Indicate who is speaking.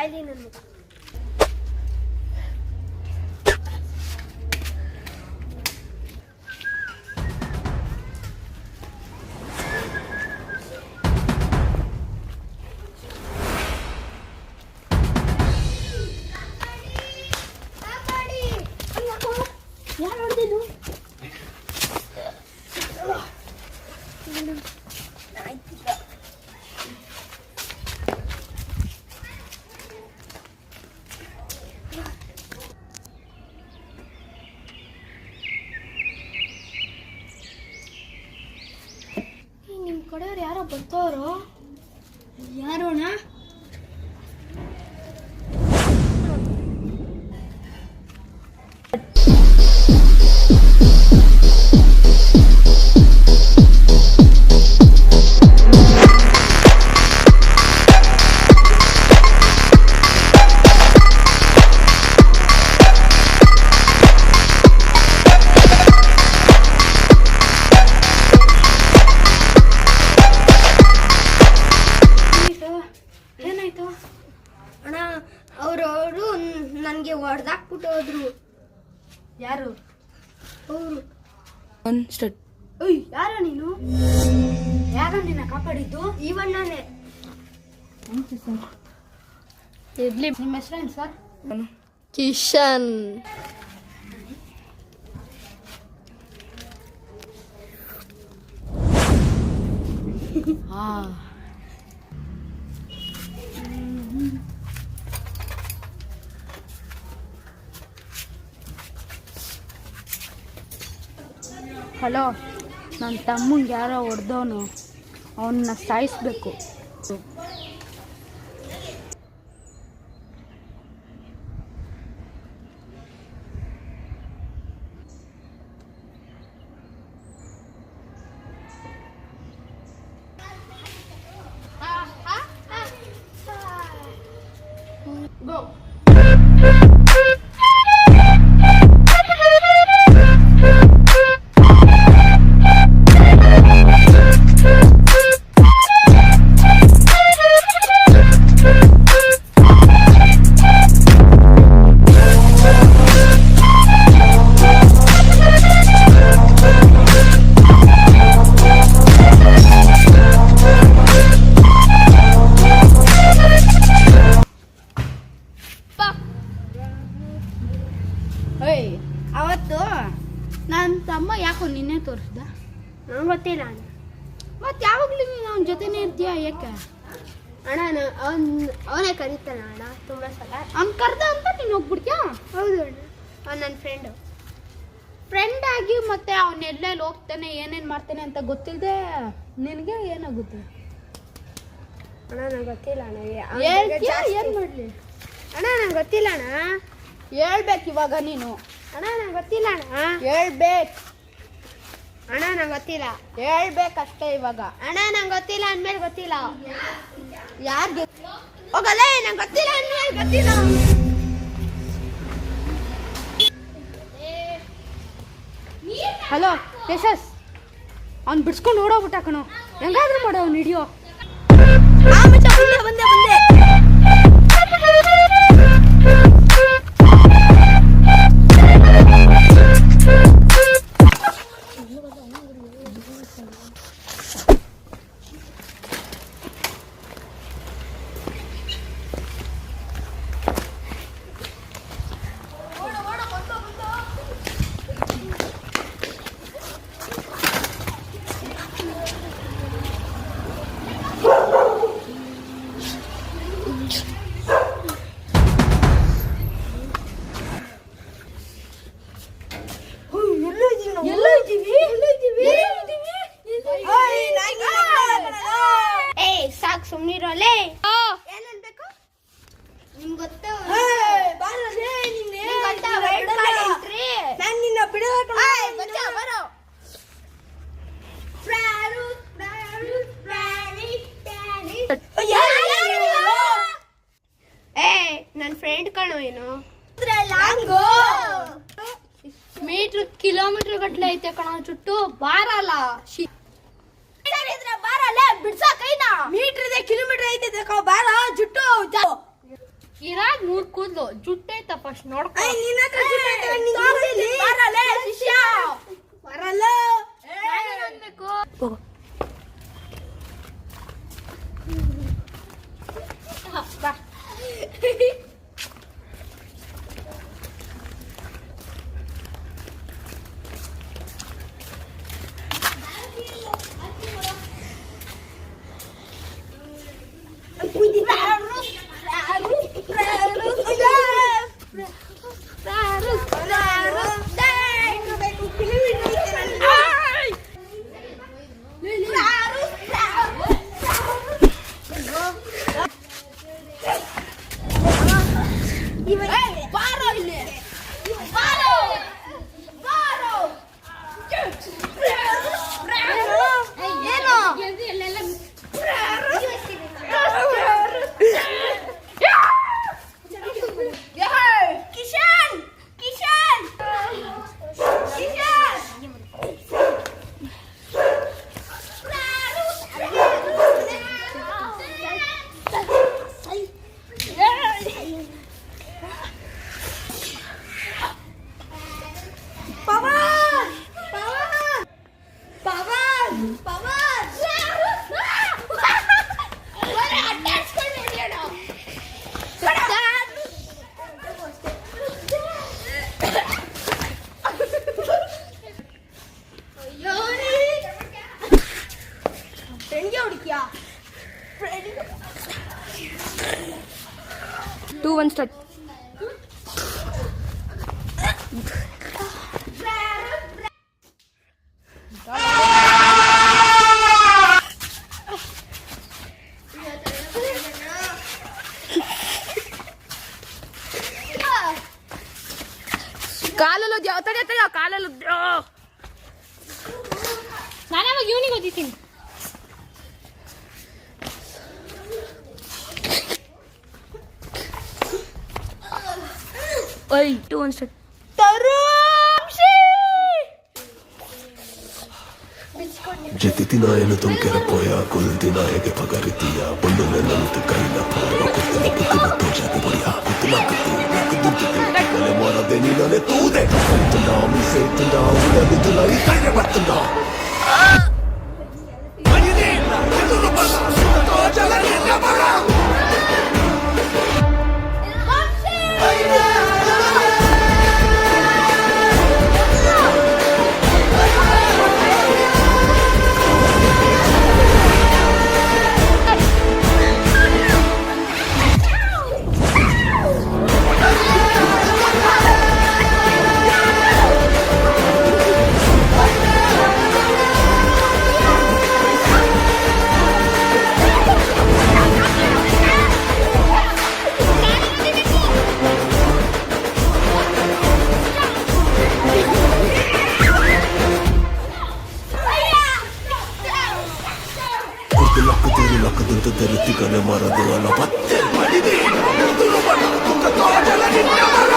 Speaker 1: ಸಾಯ್ಲಿ ನನ್ನ ಮಗ. ಯಾರು ಹೊಡೆದಿದ್ದು? ನಿಮ್ಮ ಕಡೆಯವ್ರು ಯಾರೋ ಬರ್ತಾವ್ರು. ಯಾರೋಣ? ಅವರು ನನಗೆ ಹೊಡೆದಾಕ್ಬಿಟ್ಟು ಹೋದ್ರು. ಯಾರು ಅವರು? ಯಾರ ನೀನು? ಯಾರ ನಿನ್ನ ಕಾಪಾಡಿದ್ದು? ಇವಣ್ಣನೇ. ಇರ್ಲಿ. ನಿಮ್ಮ ಹೆಸರೇನು ಸರ್?
Speaker 2: ಕಿಶನ್.
Speaker 3: ಹಲೋ, ನನ್ನ ತಮ್ಮಂಗೆ ಯಾರೋ ಹೊಡೆದವನು, ಅವನ್ನ ಸಾಯಿಸ್ಬೇಕು. ಅವತ್ತು ನನ್ನ ತಮ್ಮ ಯಾಕೋ ನಿನ್ನೆ ತೋರಿಸ್ದ?
Speaker 1: ನಂಗೆ ಗೊತ್ತಿಲ್ಲ ಅಣ್ಣ.
Speaker 3: ಮತ್ತೆ ಯಾವಾಗಲೂ ನೀನು ಅವನ ಜೊತೆನೇ ಇರ್ತೀಯ, ಯಾಕೆ?
Speaker 1: ಅಣ್ಣ ಅವನೇ ಕರೀತಾನ ಅಣ್ಣ ತುಂಬ ಸಲ.
Speaker 3: ಅವ್ನು ಕರ್ದ ಅಂತ ನೀನು ಹೋಗ್ಬಿಡ್ತೀಯ?
Speaker 1: ಹೌದು ಅಣ್ಣ, ಅವ್ನು ನನ್ನ ಫ್ರೆಂಡು.
Speaker 3: ಫ್ರೆಂಡ್ ಆಗಿ ಮತ್ತೆ ಅವನ ಎಲ್ಲೆಲ್ಲಿ ಹೋಗ್ತಾನೆ, ಏನೇನು ಮಾಡ್ತಾನೆ ಅಂತ ಗೊತ್ತಿಲ್ಲದೆ ನಿನಗೆ ಏನಾಗುತ್ತೆ?
Speaker 1: ಅಣ್ಣ ನಂಗೆ ಗೊತ್ತಿಲ್ಲ ಅಣ್ಣ.
Speaker 3: ಏನು ಮಾಡಲಿ
Speaker 1: ಅಣ್ಣ? ನಂಗೆ ಗೊತ್ತಿಲ್ಲ ಅಣ್ಣ.
Speaker 3: ಹೇಳ್ಬೇಕು ಇವಾಗ ನೀನು.
Speaker 1: ಅಣ್ಣ ನಂಗೆ ಗೊತ್ತಿಲ್ಲ ಅಣ್ಣ.
Speaker 3: ಹೇಳ್ಬೇಕು
Speaker 1: ಅಣ್ಣ ನಂಗೆ ಗೊತ್ತಿಲ್ಲ.
Speaker 3: ಹೇಳ್ಬೇಕಷ್ಟೇ ಇವಾಗ.
Speaker 1: ಅಣ್ಣ ನಂಗೆ ಗೊತ್ತಿಲ್ಲ ಅಂದ್ಮೇಲೆ ಗೊತ್ತಿಲ್ಲ.
Speaker 3: ಯಾರಿಗೆ
Speaker 1: ಹೋಗಲ್ಲ, ನಂಗೆ ಗೊತ್ತಿಲ್ಲ ಅಂದ್ಮೇಲೆ ಗೊತ್ತಿಲ್ಲ.
Speaker 3: ಹಲೋ ಯಶಸ್, ಅವ್ನು ಬಿಡ್ಸ್ಕೊಂಡು ಓಡೋಗ್ಬಿಟ್ಟ ಕಣೋ. ಹೆಂಗಾದ್ರೂ ಮಾಡೋ ಅವ್ನು ಹಿಡಿಯೋ.
Speaker 1: ಬಂದೆ ಬಂದೆ. ಸಾಕು ಸುಮ್ಮನಿರೋಲೆ. ಏನನ್ಬೇಕು ನಿಮ್ಗೆ ಗೊತ್ತಾ? ನನ್ನ ಫ್ರೆಂಡ್ ಕಣೋ. ಏನು
Speaker 3: ಮೀಟರ್ ಕಿಲೋಮೀಟರ್ ಗಟ್ಲೆ ಐತೆ ಕಣ ಚುಟ್ಟು. ಬಾರಲ್ಲ
Speaker 1: ಬಾರಲ್ಲ ಬಿಡ್ಸ ಕೈನಾ. ಮೀಟರ್ ಇದೆ, ಕಿಲೋಮೀಟರ್ ಐತೆ ಬಾರ ಜುಟ್ಟು.
Speaker 3: ಇರಾದ್ 3 ಕೂದ್ಲು ಜುಟ್ಟೈತ ಫಸ್ಟ್ ನೋಡ್ಕೊ
Speaker 2: ಟೂ ಒನ್ ಸ್ಟಾರ್ಟ್. ಕಾಲಲ್ಲಿ ತಡೆ ಕಾಲಲ್ಲಿ
Speaker 3: ನಾನೇ ಇವನಿಗೆ ಓದಿತೀನಿ.
Speaker 2: ಓಯ್ ಟೂ ಒನ್ ಸ್ಟಾರ್ಟ್.
Speaker 4: ಜತಿತಿನ ಏನು ತುಂಕೆರಪೋಯ ಕುಲ್ತಿನ ಹೇಗೆ ಪಗರಿತೀಯ ಬೊಂಡುಲೆ ನಲ್ತು ಕೈನ ಪಾವ ಕುತ್ತಿನ ಕುತ್ತಿನ ತೋಜಾದ ಬಡಿಯ ಕುತ್ತಿನ ಕುತ್ತಿನ ಮೊರದೆ ನೀನನೆ ತೂದೆ ಸೈತುಂಡ ಮಿಸೈತುಂಡ ಉಡಲಿತುಲ ಈ ಕೈಗೆ ಬರ್ತುಂಡ ಮಣಿದೇನ ಎದುರು ಬಲ ತೋಜಲ ನಿನ್ನ ಬಲ ಲಕ್ಕದಂತ ತೆರೆತಿಗನೆ ಮರದು ಅಲ್ಲ ಮತ್ತೆ ಮಡಿದೆ ಎದುರು ಬಲ ತುಕ ತೋಜಲ ನಿನ್ನ ಬಲ